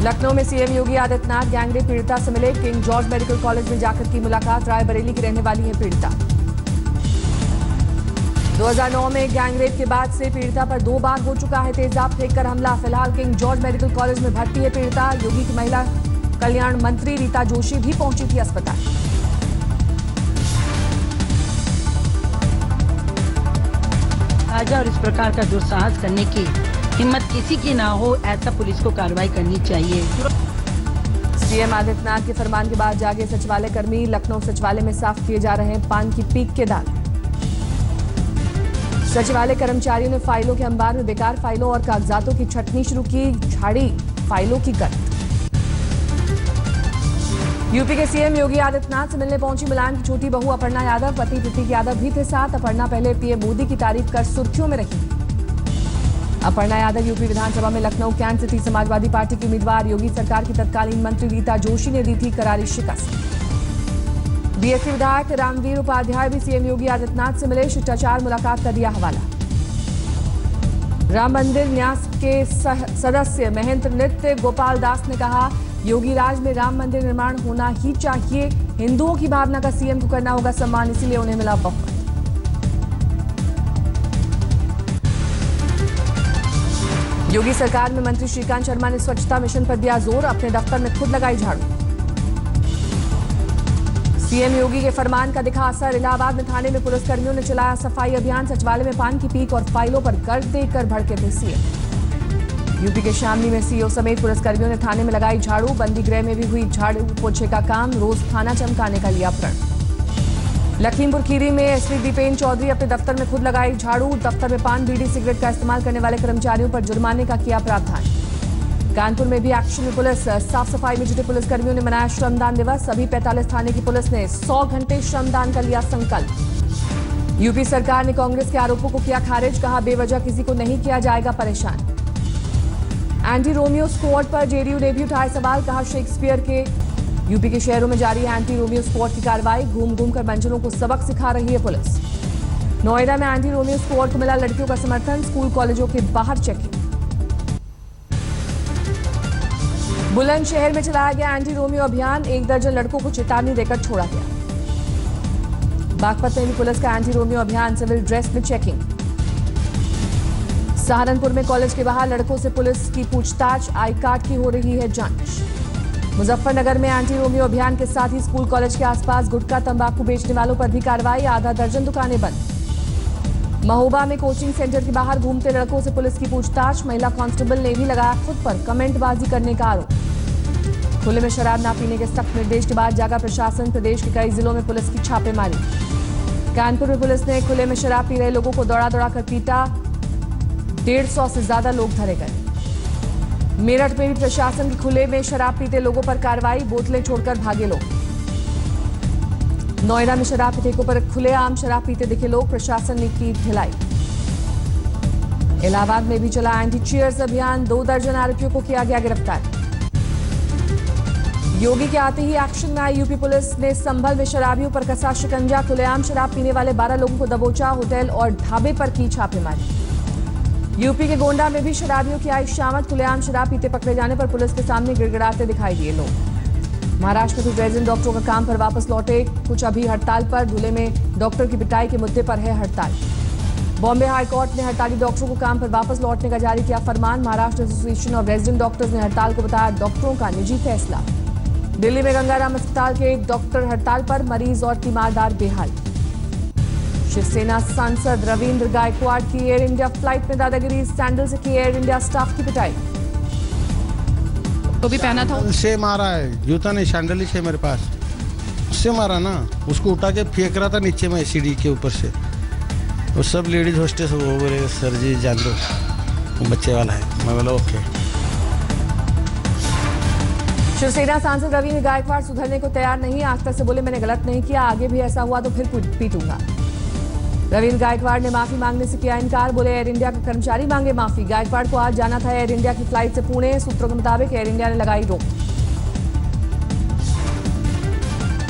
लखनऊ में CM Yogi Adityanath gangrape पीड़िता से मिले। किंग जॉर्ज मेडिकल कॉलेज में जाकर की मुलाकात। रायबरेली की रहने वाली है पीड़िता। 2009 में गैंगरेप के बाद से पीड़िता पर 2 बार हो चुका है तेजाब फेंककर हमला। फिलहाल किंग जॉर्ज मेडिकल कॉलेज में भर्ती है पीड़िता। योगी की महिला कल्याण मंत्री रीता जोशी भी पहुंची थी अस्पताल। और इस प्रकार का दुस्साहस करने की हिम्मत किसी की ना हो, ऐसा पुलिस को कार्रवाई करनी चाहिए। सीएम आदित्यनाथ के फरमान के बाद जागे सचिवालय कर्मी। लखनऊ सचिवालय में साफ किए जा रहे हैं पान की पीक के दाग। सचिवालय कर्मचारियों ने फाइलों के अंबार में बेकार फाइलों और कागजातों की छटनी शुरू की। झाड़ी फाइलों की गत। यूपी के सीएम योगी आदित्यनाथ से मिलने पहुंची मुलायम की छोटी बहू अपर्णा यादव। पति प्रतीक यादव भी थे साथ। अपर्णा पहले पीएम मोदी की तारीफ कर सुर्खियों में रही। अपर्णा यादव यूपी विधानसभा में लखनऊ कैंट से थी समाजवादी पार्टी की उम्मीदवार। योगी सरकार की तत्कालीन मंत्री रीता जोशी ने दी थी करारी शिकस्त। बीएसपी विधायक रामवीर उपाध्याय भी सीएम योगी आदित्यनाथ से मिले। शिष्टाचार मुलाकात का दिया हवाला। राम मंदिर न्यास के सदस्य महेंद्र नृत्य गोपाल दास ने कहा, योगी राज में राम मंदिर निर्माण होना ही चाहिए। हिंदुओं की भावना का सीएम को करना होगा सम्मान, इसीलिए उन्हें मिला बहुमत। योगी सरकार में मंत्री श्रीकांत शर्मा ने स्वच्छता मिशन पर दिया जोर। अपने दफ्तर में खुद लगाई झाड़ू। सीएम योगी के फरमान का दिखा असर। इलाहाबाद में थाने में पुलिसकर्मियों ने चलाया सफाई अभियान। सचिवालय में पान की पीक और फाइलों पर गर्द देकर भड़के थे सीएम। यूपी के शामली में सीओ समेत पुलिसकर्मियों ने थाने में लगाई झाड़ू। बंदी गृह में भी हुई झाड़ू पोछे का काम। रोज थाना चमकाने का लिया प्रण। लखीमपुर खीरी में एसपी दीपेन चौधरी अपने दफ्तर में खुद लगाई झाड़ू। दफ्तर में पान बीड़ी सिगरेट का इस्तेमाल करने वाले कर्मचारियों पर जुर्माने का किया प्रावधान। कानपुर में भी एक्शन में पुलिस। साफ सफाई में जुटे पुलिसकर्मियों ने मनाया श्रमदान दिवस। सभी 45 थाने की पुलिस ने 100 घंटे श्रमदान का लिया संकल्प। यूपी सरकार ने कांग्रेस के आरोपों को किया खारिज। कहा, बेवजह किसी को नहीं किया जाएगा परेशान। एंटी रोमियो स्क्वाड पर जेडीयू ने भी उठाए सवाल। कहा, शेक्सपियर के यूपी के शहरों में जारी है एंटी रोमियो स्क्वाड की कार्रवाई। घूम घूम कर मंजरों को सबक सिखा रही है पुलिस। नोएडा में एंटी रोमियो स्क्वाड को मिला लड़कियों का समर्थन। स्कूल कॉलेजों के बाहर चेकिंग। बुलंदशहर में चलाया गया एंटी रोमियो अभियान। 1 दर्जन लड़कों को चेतावनी देकर छोड़ा गया। बागपत में भी पुलिस का एंटी रोमियो अभियान। सिविल ड्रेस में चेकिंग। सहारनपुर में कॉलेज के बाहर लड़कों से पुलिस की पूछताछ। आई कार्ड की हो रही है जांच। मुजफ्फरनगर में एंटी रोमियो अभियान के साथ ही स्कूल कॉलेज के आसपास गुटखा तंबाकू बेचने वालों पर भी कार्रवाई। आधा दर्जन दुकानें बंद। महोबा में कोचिंग सेंटर के बाहर घूमते लड़कों से पुलिस की पूछताछ। महिला कांस्टेबल ने भी लगाया खुद पर कमेंटबाजी करने का आरोप। खुले में शराब न पीने के सख्त निर्देश के बाद जागा प्रशासन। प्रदेश के कई जिलों में पुलिस की छापेमारी। कानपुर में पुलिस ने खुले में शराब पी रहे लोगों को दौड़ा दौड़ा कर पीटा। 150 से ज्यादा लोग धरे गए। मेरठ में भी प्रशासन की खुले में शराब पीते लोगों पर कार्रवाई। बोतलें छोड़कर भागे लोग। नोएडा में शराब के ठेकों पर खुलेआम शराब पीते दिखे लोग। प्रशासन ने की ढिलाई। इलाहाबाद में भी चला एंटी चीयर्स अभियान। 2 दर्जन आरोपियों को किया गया गिरफ्तार। योगी के आते ही एक्शन में आई यूपी पुलिस ने संभल में शराबियों पर कसा शिकंजा। खुलेआम शराब पीने वाले 12 लोगों को दबोचा। होटल और ढाबे पर की छापेमारी। यूपी के गोंडा में भी शराबियों की आई शामत। खुलेआम शराब पीते पकड़े जाने पर पुलिस के सामने गिड़गिड़ाते दिखाई दिए लोग। महाराष्ट्र में कुछ रेजिडेंट डॉक्टरों का काम पर वापस लौटे। कुछ अभी हड़ताल पर। धुले में डॉक्टर की पिटाई के मुद्दे पर है हड़ताल। बॉम्बे हाईकोर्ट ने हड़ताली डॉक्टरों को काम पर वापस लौटने का जारी किया फरमान। Maharashtra association of resident doctors ने हड़ताल को बताया डॉक्टरों का निजी फैसला। दिल्ली में गंगाराम अस्पताल के डॉक्टर हड़ताल पर। मरीज और तीमारदार बेहाल। शिवसेना सांसद रविंद्र गायकवाड़ की एयर इंडिया फ्लाइट में दादागिरी। सैंडल से की एयर इंडिया स्टाफ की पिटाई। तो भी पहना था। से मारा है, जूता नहीं सैंडल ही है मेरे पास। उससे मारा ना, उसको उठा के फेंक रहा था नीचे में सीढ़ी के ऊपर से। वो सब लेडीज होस्टेस वो बोले सर जी जान दो, वो बच्चे वाला है। मैं बोला ओके। शिवसेना सांसद रविंद्र गायकवाड़ सुधरने को तैयार नहीं। आज तक से बोले मैंने गलत नहीं किया, आगे भी ऐसा हुआ तो फिर पीटूंगा। रविंद्र गायकवाड़ ने माफी मांगने से किया इनकार। बोले एयर इंडिया के कर्मचारी मांगे माफी। गायकवाड़ को आज जाना था एयर इंडिया की फ्लाइट से पुणे। सूत्रों के मुताबिक एयर इंडिया ने लगाई रोक।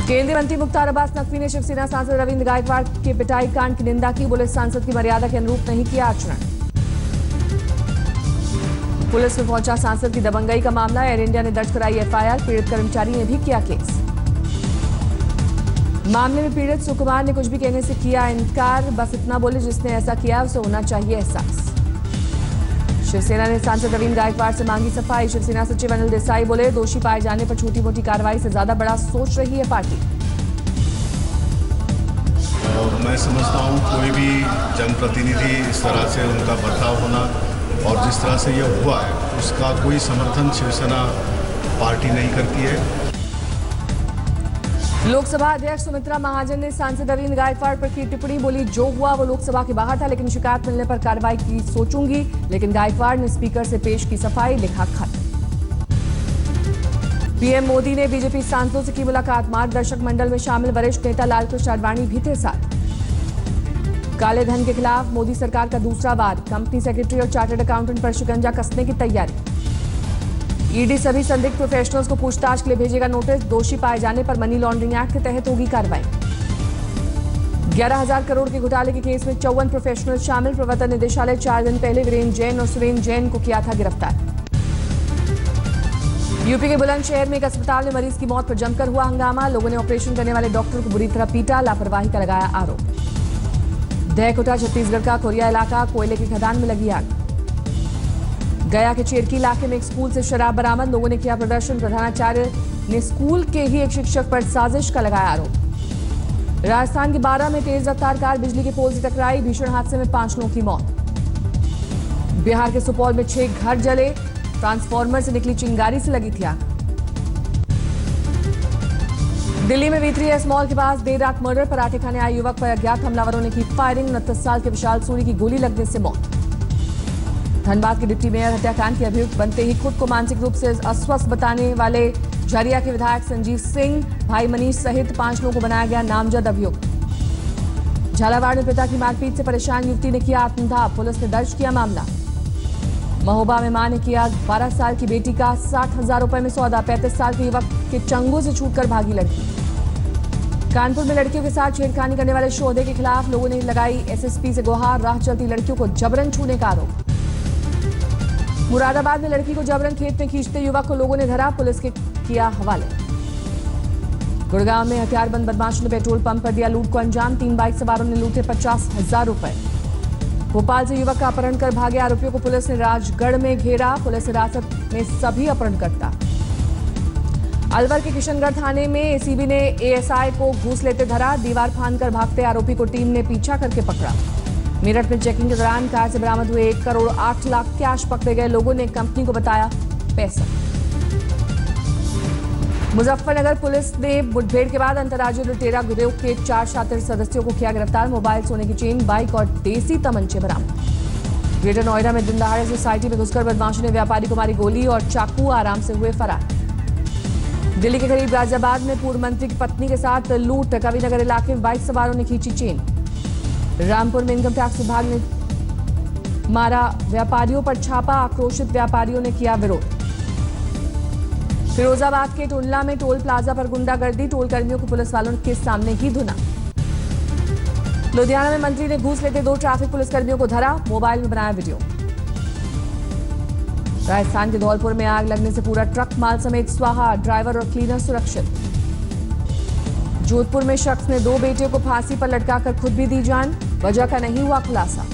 केंद्रीय मंत्री मुख्तार अब्बास नकवी ने शिवसेना सांसद रविंद्र गायकवाड़ के पिटाई कांड की निंदा की। बोले सांसद की मर्यादा के अनुरूप नहीं किया आचरण। पुलिस में पहुंचा सांसद की दबंगई का मामला। एयर इंडिया ने दर्ज कराई एफआईआर। पीड़ित कर्मचारी ने भी किया केस। मामले में पीड़ित सुकुमार ने कुछ भी कहने से किया इनकार। बस इतना बोले, जिसने ऐसा किया उसे होना चाहिए एहसास। शिवसेना ने सांसद रवींद्र गायकवाड़ से मांगी सफाई। शिवसेना सचिव अनिल देसाई बोले, दोषी पाए जाने पर छोटी मोटी कार्रवाई से ज्यादा बड़ा सोच रही है पार्टी। मैं समझता हूँ कोई भी जनप्रतिनिधि इस तरह से उनका बर्ताव होना और जिस तरह से ये हुआ है उसका कोई समर्थन शिवसेना पार्टी नहीं करती है। लोकसभा अध्यक्ष सुमित्रा महाजन ने सांसद रवींद्र गायकवाड़ पर की टिप्पणी। बोली, जो हुआ वो लोकसभा के बाहर था, लेकिन शिकायत मिलने पर कार्रवाई की सोचूंगी। लेकिन गायकवाड़ ने स्पीकर से पेश की सफाई, लिखा खत। पीएम मोदी ने बीजेपी सांसदों से की मुलाकात। मार्गदर्शक मंडल में शामिल वरिष्ठ नेता लालकृष्ण आडवाणी भी थे साथ। काले धन के खिलाफ मोदी सरकार का दूसरा वार। कंपनी सेक्रेटरी और चार्टर्ड अकाउंटेंट पर शिकंजा कसने की तैयारी। ईडी सभी संदिग्ध प्रोफेशनल्स को पूछताछ के लिए भेजेगा नोटिस। दोषी पाए जाने पर मनी लॉन्ड्रिंग एक्ट के तहत होगी कार्रवाई। 11,000 करोड़ के घोटाले के केस में 54 प्रोफेशनल शामिल। प्रवर्तन निदेशालय 4 दिन पहले वीरेंद्र जैन और सुरेंद्र जैन को किया था गिरफ्तार। यूपी के बुलंदशहर में एक अस्पताल में मरीज की मौत पर जमकर हुआ हंगामा। लोगों ने ऑपरेशन करने वाले डॉक्टर को बुरी तरह पीटा। लापरवाही का लगाया आरोप। दहकोटा छत्तीसगढ़ का कोरिया इलाका। कोयले की खदान में लगी आग। गया के चेरकी इलाके में एक स्कूल से शराब बरामद। लोगों ने किया प्रदर्शन। प्रधानाचार्य ने स्कूल के ही एक शिक्षक पर साजिश का लगाया आरोप। राजस्थान के बारा में तेज रफ्तार कार बिजली के पोल से टकराई। भीषण हादसे में 5 लोगों की मौत। बिहार के सुपौल में 6 घर जले। ट्रांसफार्मर से निकली चिंगारी से लगी थी आग। दिल्ली में V3S मॉल के पास देर रात मर्डर। पराठे खाने आए युवक पर अज्ञात हमलावरों ने की फायरिंग। 29 साल के विशाल सूरी की गोली लगने से मौत। धनबाद के डिप्टी मेयर हत्याकांड के अभियुक्त बनते ही खुद को मानसिक रूप से अस्वस्थ बताने वाले झरिया के विधायक संजीव सिंह, भाई मनीष सहित 5 लोगों को बनाया गया नामजद अभियुक्त। झालावाड़ में पिता की मारपीट से परेशान युवती ने किया आत्मदाह। पुलिस ने दर्ज किया मामला। महोबा में मां ने किया 12 साल की बेटी का 60,000 रुपए में सौदा। 35 साल के युवक के चंगुल से छूटकर भागी लड़की। कानपुर में लड़कियों के साथ छेड़खानी करने वाले शोधे के खिलाफ लोगों ने लगाई एसएसपी से गुहार। राह चलती लड़कियों को जबरन छूने का आरोप। मुरादाबाद में लड़की को जबरन खेत में खींचते युवक को लोगों ने धरा। पुलिस के किया हवाले। गुड़गांव में हथियारबंद बदमाशों ने पेट्रोल पंप पर दिया लूट को अंजाम। 3 बाइक सवारों ने लूटे 50,000 रुपए। भोपाल से युवक का अपहरण कर भागे आरोपियों को पुलिस ने राजगढ़ में घेरा। पुलिस हिरासत में सभी अपहरणकर्ता। अलवर के किशनगढ़ थाने में एसीबी ने एएसआई को घूस लेते धरा। दीवार फांदकर भागते आरोपी को टीम ने पीछा करके पकड़ा। मेरठ में चेकिंग के दौरान कार से बरामद हुए 1 करोड़ 8 लाख कैश पकड़े गए। लोगों ने कंपनी को बताया पैसा। मुजफ्फरनगर पुलिस ने मुठभेड़ के बाद अंतर्राज्यीय लुटेरा गिरोह के 4 शातिर सदस्यों को किया गिरफ्तार। मोबाइल, सोने की चेन, बाइक और देसी तमंचे बरामद। ग्रेटर नोएडा में दिन दहाड़े सोसाइटी में घुसकर बदमाशों ने व्यापारी को मारी गोली और चाकू। आराम से हुए फरार। दिल्ली के करीब गाजियाबाद में पूर्व मंत्री की पत्नी के साथ लूट। कविनगर इलाके में बाइक सवारों ने खींची चेन। रामपुर में इनकम टैक्स विभाग ने मारा व्यापारियों पर छापा। आक्रोशित व्यापारियों ने किया विरोध। फिरोजाबाद के टुंडला में टोल प्लाजा पर गुंडागर्दी। टोल कर्मियों को पुलिस वालों के सामने ही धुना। लुधियाना में मंत्री ने घूस लेते 2 ट्रैफिक पुलिसकर्मियों को धरा। मोबाइल में बनाया वीडियो। राजस्थान के धौलपुर में आग लगने से पूरा ट्रक माल समेत स्वाहा। ड्राइवर और क्लीनर सुरक्षित। जोधपुर में शख्स ने 2 बेटियों को फांसी पर लटकाकर खुद भी दी जान। वजह का नहीं हुआ खुलासा।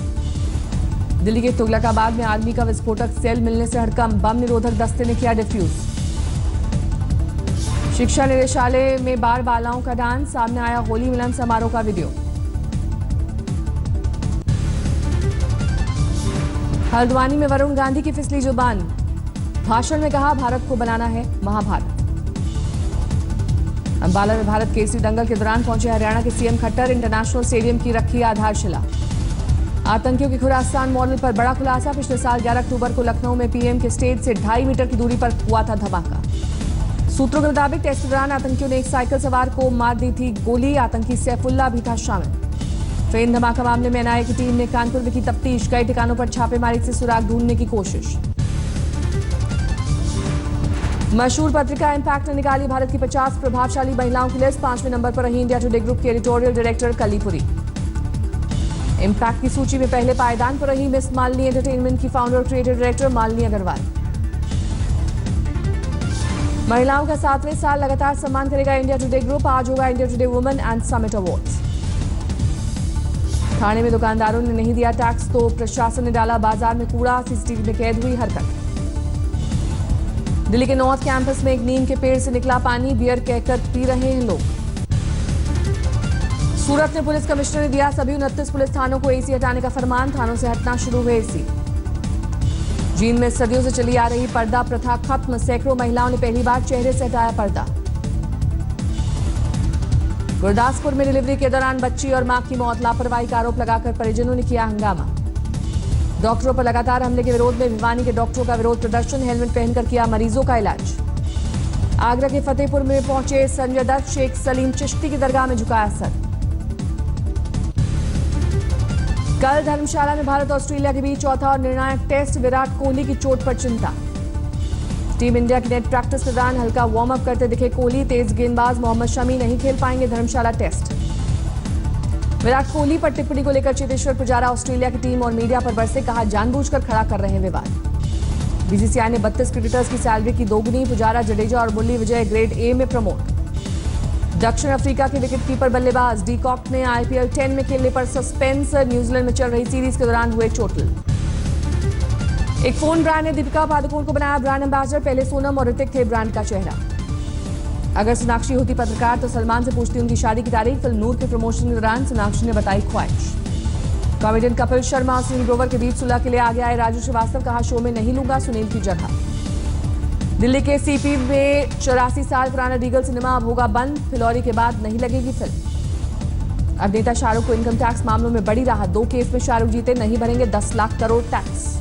दिल्ली के तुगलकाबाद में आर्मी का विस्फोटक सेल मिलने से हड़कंप। बम निरोधक दस्ते ने किया डिफ्यूज। शिक्षा निदेशालय में बाल बालाओं का डांस। सामने आया होली मिलन समारोह का वीडियो। हल्द्वानी में वरुण गांधी की फिसली जुबान। भाषण में कहा, भारत को बनाना है महाभारत। अंबाला में भारत केसरी दंगल के दौरान पहुंचे हरियाणा के सीएम खट्टर। इंटरनेशनल स्टेडियम की रखी आधारशिला। आतंकियों की खुरासान मॉडल पर बड़ा खुलासा। पिछले साल 11 अक्टूबर को लखनऊ में पीएम के स्टेज से 2.5 मीटर की दूरी पर हुआ था धमाका। सूत्रों के मुताबिक टेस्ट के दौरान आतंकियों ने एक साइकिल सवार को मार दी थी गोली। आतंकी सैफुल्ला भी था शामिल। ट्रेन धमाका मामले में एनआईए की टीम ने कानपुर में की तफ्तीश। कई ठिकानों पर छापेमारी से सुराग ढूंढने की कोशिश। मशहूर पत्रिका इम्पैक्ट ने निकाली भारत की 50 प्रभावशाली महिलाओं की लिस्ट। 5वें नंबर पर रही इंडिया टुडे ग्रुप की एडिटोरियल डायरेक्टर कलीपुरी। इम्पैक्ट की सूची में पहले पायदान पर रही मिस मालिनी एंटरटेनमेंट की फाउंडर और क्रिएटिव डायरेक्टर मालिनी अग्रवाल। महिलाओं का 7वें साल लगातार सम्मान करेगा इंडिया टुडे ग्रुप। आज होगा India today women and summit awards. थाने में दुकानदारों ने नहीं दिया टैक्स तो प्रशासन ने डाला बाजार में कूड़ा। सीसीटीवी में कैद हुई हरकत। दिल्ली के नॉर्थ कैंपस में एक नीम के पेड़ से निकला पानी, बियर कहकर पी रहे हैं लोग। सूरत में पुलिस कमिश्नर ने दिया सभी 29 पुलिस थानों को एसी हटाने का फरमान। थानों से हटना शुरू हुए एसी। जींद में सदियों से चली आ रही पर्दा प्रथा खत्म। सैकड़ों महिलाओं ने पहली बार चेहरे से हटाया पर्दा। गुरदासपुर में डिलीवरी के दौरान बच्ची और मां की मौत, लापरवाही का आरोप लगाकर परिजनों ने किया हंगामा। डॉक्टरों पर लगातार हमले के विरोध में भिवानी के डॉक्टरों का विरोध प्रदर्शन। हेलमेट पहनकर किया मरीजों का इलाज। आगरा के फतेहपुर में पहुंचे संजय दत्त, शेख सलीम चिश्ती की दरगाह में झुकाया सर। कल धर्मशाला में भारत ऑस्ट्रेलिया के बीच चौथा और निर्णायक टेस्ट। विराट कोहली की चोट पर चिंता। टीम इंडिया की नेट प्रैक्टिस के दौरान हल्का वार्म अप करते दिखे कोहली। तेज गेंदबाज मोहम्मद शमी नहीं खेल पाएंगे धर्मशाला टेस्ट। विराट कोहली पर टिप्पणी को लेकर चेतेश्वर पुजारा ऑस्ट्रेलिया की टीम और मीडिया पर बरसे, कहा जानबूझकर खड़ा कर रहे हैं विवाद। बीसीसीआई ने 32 क्रिकेटर्स की सैलरी की दोगुनी। पुजारा, जडेजा और मुरली विजय ग्रेड ए में प्रमोट। दक्षिण अफ्रीका के विकेटकीपर बल्लेबाज डी कॉक ने आईपीएल 10 में खेलने पर सस्पेंस। न्यूजीलैंड में चल रही सीरीज के दौरान हुए चोटिल। एक फोन ब्रांड ने दीपिका पादुकोण को बनाया ब्रांड एम्बेसडर। पहले सोनम और ऋतिक थे ब्रांड का चेहरा। अगर सोनाक्षी होती पत्रकार तो सलमान से पूछती उनकी शादी की तारीख। फिल्म नूर के प्रमोशन के दौरान सोनाक्षी ने बताई ख्वाहिश। कॉमेडियन कपिल शर्मा और सुनील ग्रोवर के बीच सुलह के लिए आगे आए राजू श्रीवास्तव, कहा शो में नहीं लूंगा सुनील की जगह। दिल्ली के सीपी में 84 साल पुराना रीगल सिनेमा अब होगा बंद। फिलौरी के बाद नहीं लगेगी फिल्म। अभिनेता शाहरुख को इनकम टैक्स मामलों में बड़ी राहत। 2 केस में शाहरुख जीते, नहीं भरेंगे 10 लाख करोड़ टैक्स।